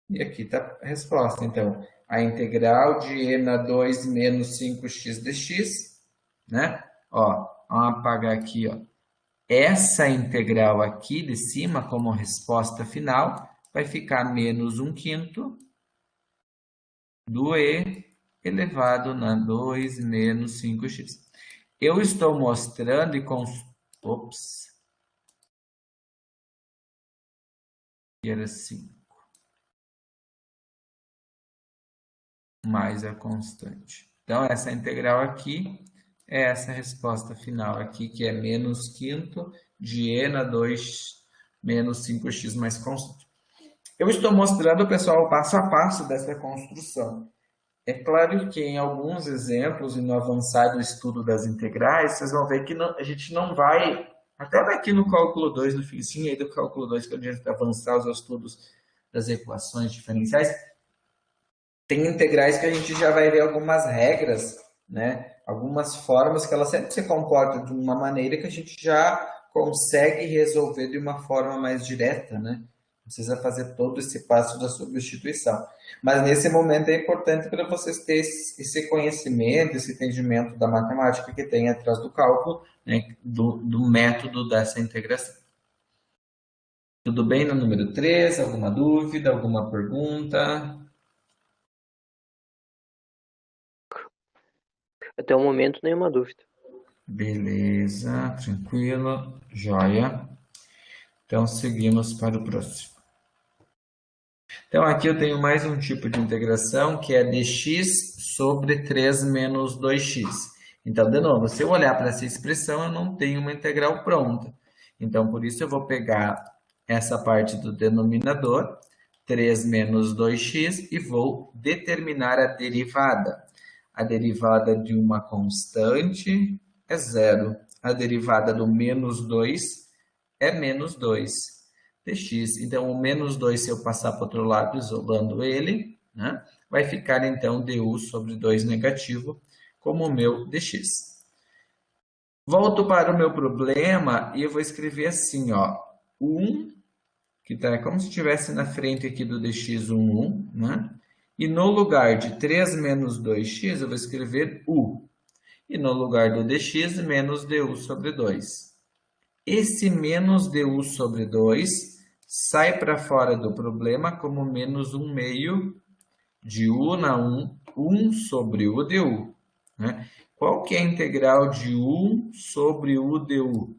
E aqui está a resposta. Então, a integral de e na 2 menos 5x dx, né? Ó, vamos apagar aqui, ó. Essa integral aqui de cima, como resposta final, vai ficar menos 1/5 do e elevado na 2 menos 5x. Eu estou mostrando e com... Ops. Era 5. Mais a constante. Então, essa integral aqui é essa resposta final aqui, que é menos 5 de e na 2 menos 5x mais constante. Eu estou mostrando, pessoal, o passo a passo dessa construção. É claro que em alguns exemplos, e no avançar do estudo das integrais, vocês vão ver que a gente não vai, até daqui no cálculo 2, no finzinho aí do cálculo 2, quando a gente avançar os estudos das equações diferenciais, tem integrais que a gente já vai ver algumas regras, né? Algumas formas que ela sempre se comporta de uma maneira que a gente já consegue resolver de uma forma mais direta, né? precisa fazer todo esse passo da substituição. Mas nesse momento é importante para vocês terem esse conhecimento, esse entendimento da matemática que tem atrás do cálculo, né, do método dessa integração. Tudo bem no número 3? Alguma dúvida, alguma pergunta? Até o momento, nenhuma dúvida. Beleza, tranquilo, joia. Então, seguimos para o próximo. Então, aqui eu tenho mais um tipo de integração, que é dx sobre 3 menos 2x. Então, de novo, se eu olhar para essa expressão, eu não tenho uma integral pronta. Então, por isso eu vou pegar essa parte do denominador, 3 menos 2x, e vou determinar a derivada. A derivada de uma constante é zero. A derivada do menos 2 é menos 2 dx. Então, o menos 2, se eu passar para o outro lado, isolando ele, né, vai ficar, então, du sobre 2 negativo, como o meu dx. Volto para o meu problema e eu vou escrever assim, ó, 1, que está como se estivesse na frente aqui do dx, 1, né? E no lugar de 3 menos 2x, eu vou escrever u. E no lugar do dx, menos du sobre 2. Esse menos du sobre 2 sai para fora do problema como menos 1 meio de u na 1 sobre u du. Né? Qual que é a integral de 1 sobre u du?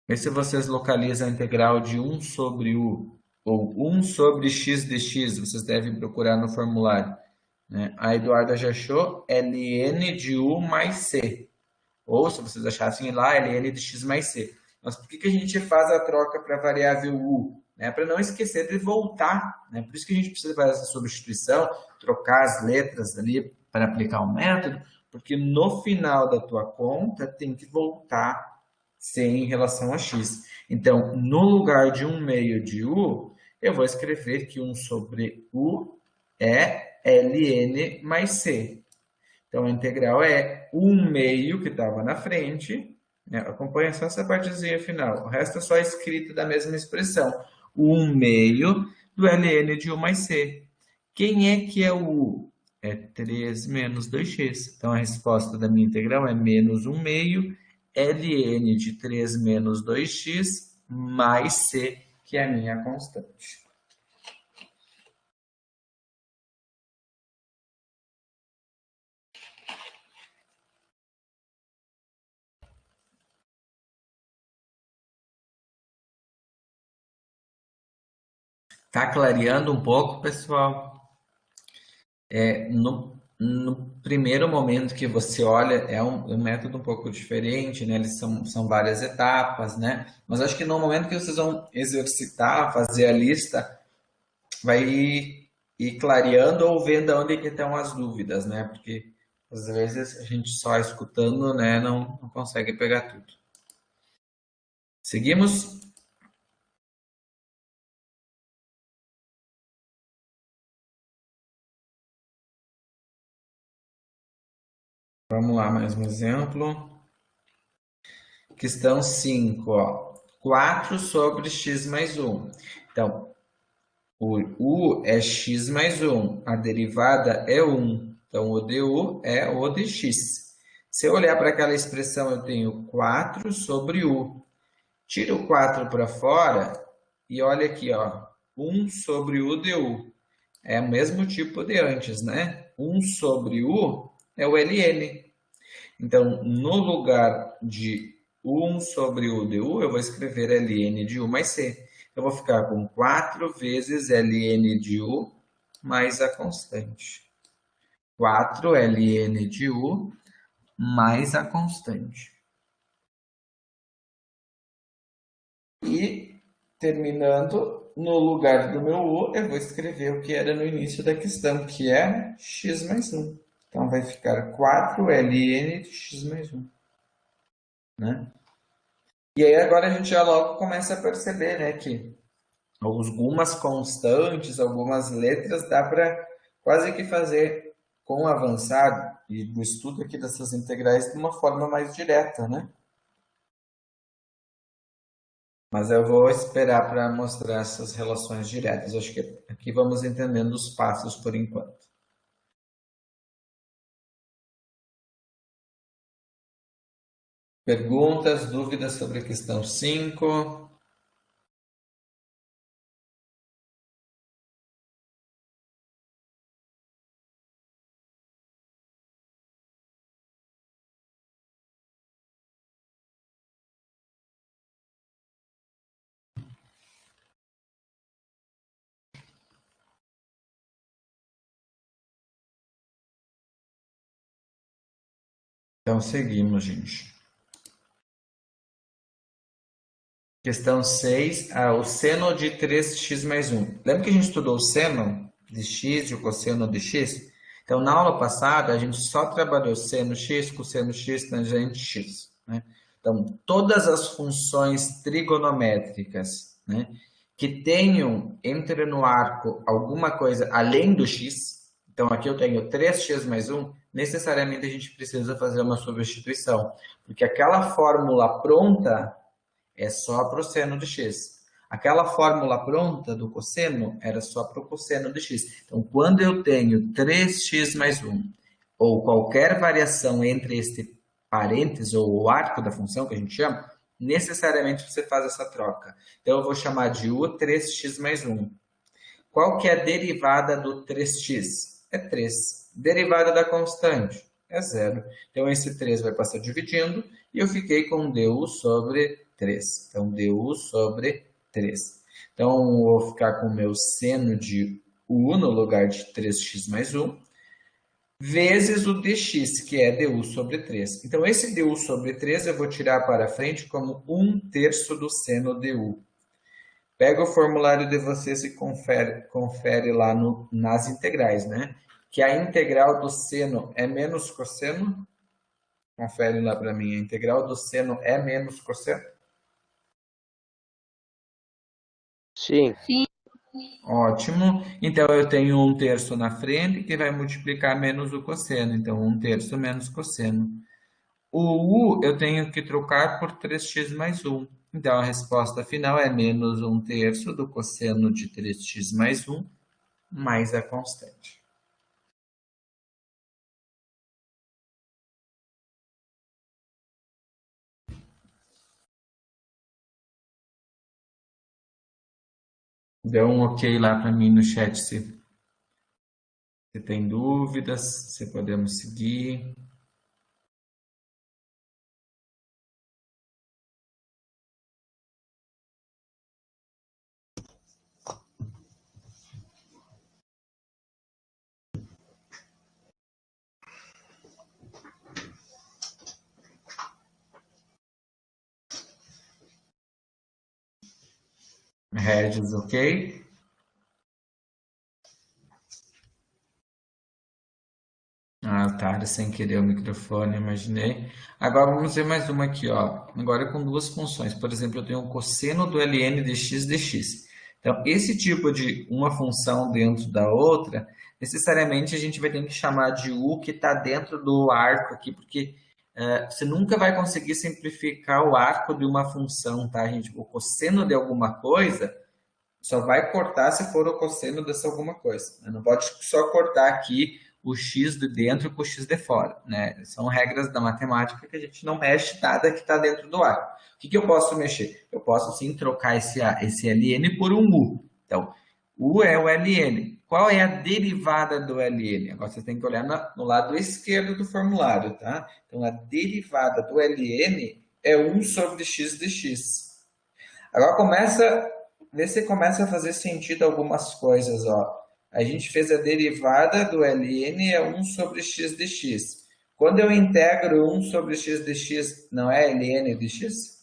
Vê se vocês localizam a integral de 1 sobre u, ou 1 sobre x dx, vocês devem procurar no formulário. Né? A Eduarda já achou ln de u mais c. Ou, se vocês achassem lá, ln de x mais c. Mas por que a gente faz a troca para a variável u? Né? Para não esquecer de voltar. Né? Por isso que a gente precisa fazer essa substituição, trocar as letras ali para aplicar o método, porque no final da tua conta tem que voltar c em relação a x. Então, no lugar de 1 meio de u, eu vou escrever que 1 sobre u é ln mais c. Então, a integral é 1 meio, que estava na frente, né? Acompanha só essa partezinha final. O resto é só escrito da mesma expressão. 1 meio do ln de u mais c. Quem é que é o u? É 3 menos 2x. Então, a resposta da minha integral é menos 1 meio ln de 3 menos 2x mais c, que é a minha constante. Tá clareando um pouco, pessoal? No primeiro momento que você olha, é um método um pouco diferente, né? Eles são várias etapas, né? Mas acho que no momento que vocês vão exercitar, fazer a lista, vai ir clareando ou vendo onde que estão as dúvidas, né? Porque às vezes a gente só escutando, né, não consegue pegar tudo. Seguimos? Vamos lá, mais um exemplo. Questão 5, ó. 4 sobre x mais 1. Então, o u é x mais 1, a derivada é 1. Então, o du é o de x. Se eu olhar para aquela expressão, eu tenho 4 sobre u. Tira o 4 para fora e olha aqui, ó, 1 sobre u du. É o mesmo tipo de antes, né? 1 sobre u é o ln. Então, no lugar de 1 sobre u du, eu vou escrever ln de u mais c. Eu vou ficar com 4 vezes ln de u mais a constante. 4 ln de u mais a constante. E, terminando, no lugar do meu u, eu vou escrever o que era no início da questão, que é x mais 1. Então, vai ficar 4 ln de x mais 1. Né? E aí, agora a gente já logo começa a perceber, né, que algumas constantes, algumas letras, dá para quase que fazer com o avançado e do estudo aqui dessas integrais de uma forma mais direta, né? Mas eu vou esperar para mostrar essas relações diretas. Acho que aqui vamos entendendo os passos por enquanto. Perguntas, dúvidas sobre a questão 5? Então, seguimos, gente. Questão 6, o seno de 3x mais 1. Lembra que a gente estudou o seno de x e o cosseno de x? Então, na aula passada, a gente só trabalhou seno x, cosseno x, tangente x, né? Então, todas as funções trigonométricas, né, que tenham, entre no arco alguma coisa além do x, então aqui eu tenho 3x mais 1, necessariamente a gente precisa fazer uma substituição, porque aquela fórmula pronta é só para o seno de x. Aquela fórmula pronta do cosseno era só para o cosseno de x. Então, quando eu tenho 3x mais 1, ou qualquer variação entre este parênteses, ou o arco da função, que a gente chama, necessariamente você faz essa troca. Então, eu vou chamar de u 3x mais 1. Qual que é a derivada do 3x? É 3. Derivada da constante? É 0. Então, esse 3 vai passar dividindo, e eu fiquei com du sobre 3. Então, du sobre 3. Então, eu vou ficar com o meu seno de u no lugar de 3x mais 1, vezes o dx, que é du sobre 3. Então, esse du sobre 3 eu vou tirar para frente como 1/3 do seno du. Pega o formulário de vocês e confere lá nas integrais, né? Que a integral do seno é menos cosseno. Confere lá para mim. A integral do seno é menos cosseno? Sim. Sim. Ótimo. Então, eu tenho 1/3 na frente, que vai multiplicar menos o cosseno. Então, 1/3 menos cosseno. O u eu tenho que trocar por 3x mais 1. Então, a resposta final é menos 1/3 do cosseno de 3x mais 1, mais a constante. Dê um ok lá para mim no chat se tem dúvidas, se podemos seguir. Regis, ok? Ah, tá, sem querer o microfone, imaginei. Agora vamos ver mais uma aqui, ó. Agora com duas funções. Por exemplo, eu tenho um cosseno do ln de x dx. Então, esse tipo de uma função dentro da outra, necessariamente a gente vai ter que chamar de u que está dentro do arco aqui, porque você nunca vai conseguir simplificar o arco de uma função, tá, gente? O cosseno de alguma coisa só vai cortar se for o cosseno dessa alguma coisa, né? Não pode só cortar aqui o x de dentro com o x de fora, né? São regras da matemática que a gente não mexe nada que está dentro do arco. O que eu posso mexer? Eu posso sim trocar esse ln por um u. Então, u é o ln. Qual é a derivada do ln? Agora você tem que olhar no lado esquerdo do formulário, tá? Então, a derivada do ln é 1 sobre x dx. Agora vê se começa a fazer sentido algumas coisas, ó. A gente fez a derivada do ln é 1 sobre x dx. Quando eu integro 1 sobre x dx, não é ln dx?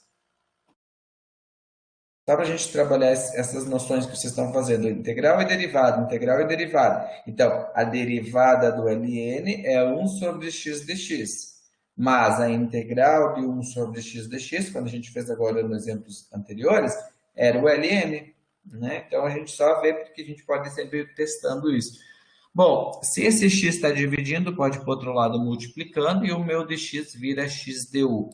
Só para a gente trabalhar essas noções que vocês estão fazendo, integral e derivada, integral e derivada. Então, a derivada do ln é 1 sobre x dx. Mas a integral de 1 sobre x dx, quando a gente fez agora nos exemplos anteriores, era o ln, né? Então, a gente só vê porque a gente pode sempre ir testando isso. Bom, se esse x está dividindo, pode ir para o outro lado multiplicando, e o meu dx vira x du.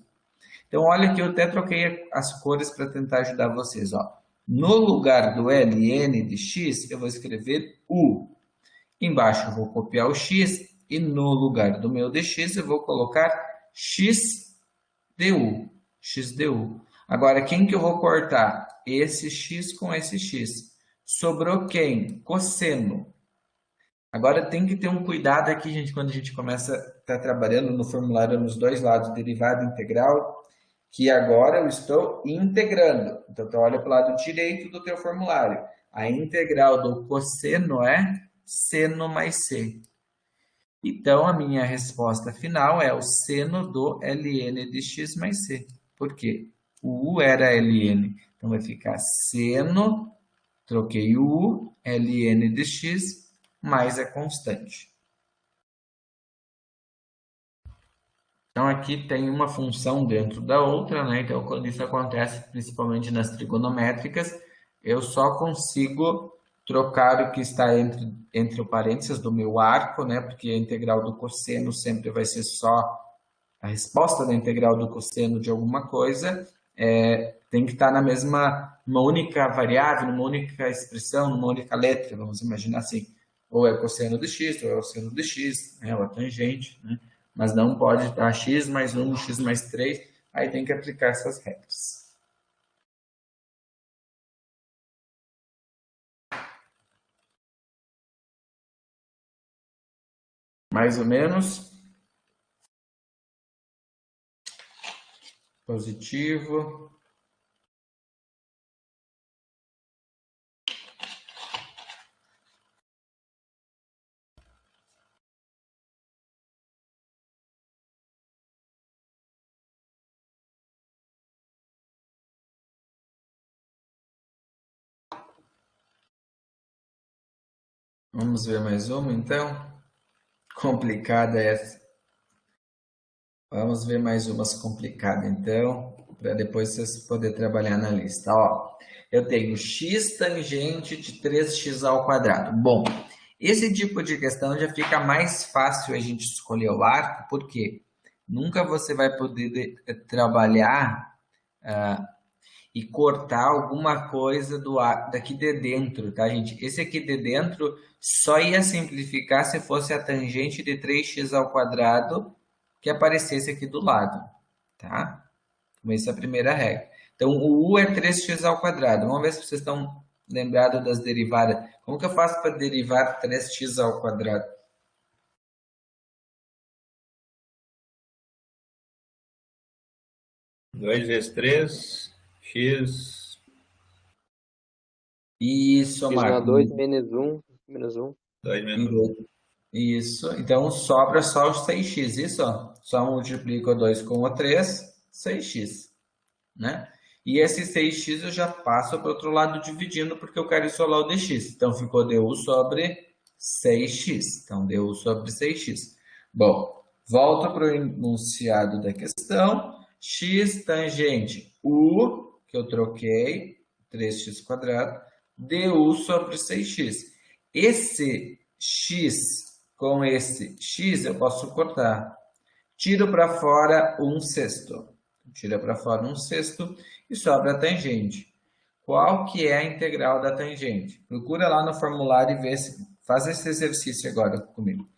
Então, olha que eu até troquei as cores para tentar ajudar vocês. Ó. No lugar do ln de x, eu vou escrever u. Embaixo eu vou copiar o x e no lugar do meu dx eu vou colocar x du. X du. Agora, quem que eu vou cortar? Esse x com esse x. Sobrou quem? Cosseno. Agora tem que ter um cuidado aqui, gente, quando a gente começa a estar trabalhando no formulário nos dois lados, derivada e integral, que agora eu estou integrando. Então, tu olha para o lado direito do teu formulário. A integral do cosseno é seno mais c. Então, a minha resposta final é o seno do ln de x mais c. Por quê? O u era ln. Então, vai ficar seno, troquei o u, ln de x, mais a constante. Então, aqui tem uma função dentro da outra, né? Então, quando isso acontece, principalmente nas trigonométricas, eu só consigo trocar o que está entre o parênteses do meu arco, né? Porque a integral do cosseno sempre vai ser só a resposta da integral do cosseno de alguma coisa, tem que estar na mesma, numa única variável, numa única expressão, numa única letra, vamos imaginar assim. Ou é o cosseno de x, ou é o seno de x, né? Ou a tangente, né? Mas não pode estar x mais 1, x mais 3, aí tem que aplicar essas regras. Mais ou menos. Positivo. Vamos ver mais uma, então. Complicada essa. Vamos ver mais umas complicadas, então, para depois vocês poderem trabalhar na lista. Ó, eu tenho x tangente de 3x ao quadrado. Bom, esse tipo de questão já fica mais fácil a gente escolher o arco, porque nunca você vai poder trabalhar e cortar alguma coisa daqui de dentro, tá, gente? Esse aqui de dentro só ia simplificar se fosse a tangente de 3x ao quadrado que aparecesse aqui do lado, tá? Então, essa é a primeira regra. Então, o u é 3x ao quadrado. Vamos ver se vocês estão lembrados das derivadas. Como que eu faço para derivar 3x ao quadrado? Dois vezes 3, x. Isso, X na Marco. 2 menos 1. 2 menos 1. Isso. Então, sobra só o 6x. Isso, ó. Só multiplico o 2 com o 3, 6x. Né? E esse 6x eu já passo para o outro lado dividindo, porque eu quero isolar o dx. Então, ficou du sobre 6x. Então, du sobre 6x. Bom, volto para o enunciado da questão. X tangente u, que eu troquei, 3x quadrado, du sobre 6x. Esse x com esse x eu posso cortar. Tiro para fora 1/6. Tira para fora 1/6 e sobra a tangente. Qual que é a integral da tangente? Procura lá no formulário e vê se... Faz esse exercício agora comigo.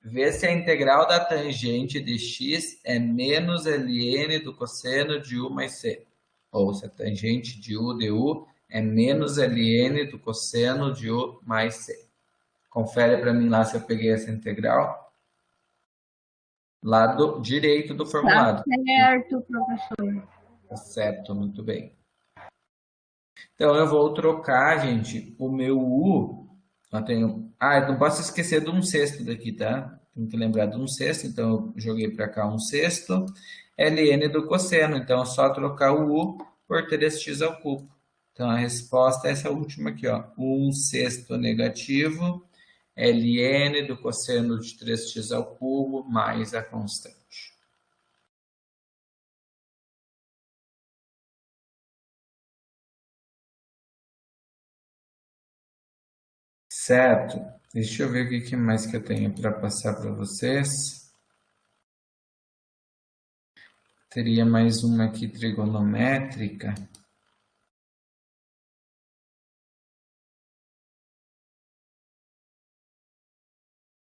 Vê se a integral da tangente de x é menos ln do cosseno de u mais c. Ou se a tangente de u de u é menos ln do cosseno de u mais c. Confere para mim lá se eu peguei essa integral. Lado direito do formulário. Tá certo, professor. Tá certo, muito bem. Então, eu vou trocar, gente, o meu u. Eu tenho... eu não posso esquecer de 1/6 daqui, tá? Tem que lembrar de 1/6, então eu joguei para cá 1/6. ln do cosseno, então é só trocar o u por 3x ao cubo. Então, a resposta é essa última aqui, ó. 1/6 negativo, ln do cosseno de 3x ao cubo mais a constante. Certo. Deixa eu ver o que mais que eu tenho para passar para vocês. teria mais uma aqui trigonométrica.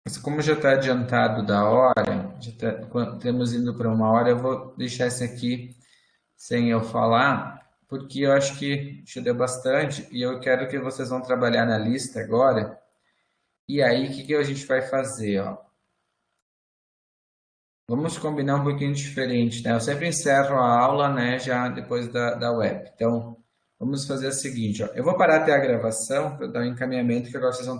Mas como já está adiantado da hora, estamos indo para 1 hora, eu vou deixar esse aqui sem eu falar, porque eu acho que já deu bastante e eu quero que vocês vão trabalhar na lista agora. E aí, o que a gente vai fazer, ó? Vamos combinar um pouquinho diferente, né? Eu sempre encerro a aula, né, já depois da web. Então, vamos fazer o seguinte, ó. Eu vou parar até a gravação para dar um encaminhamento que agora vocês vão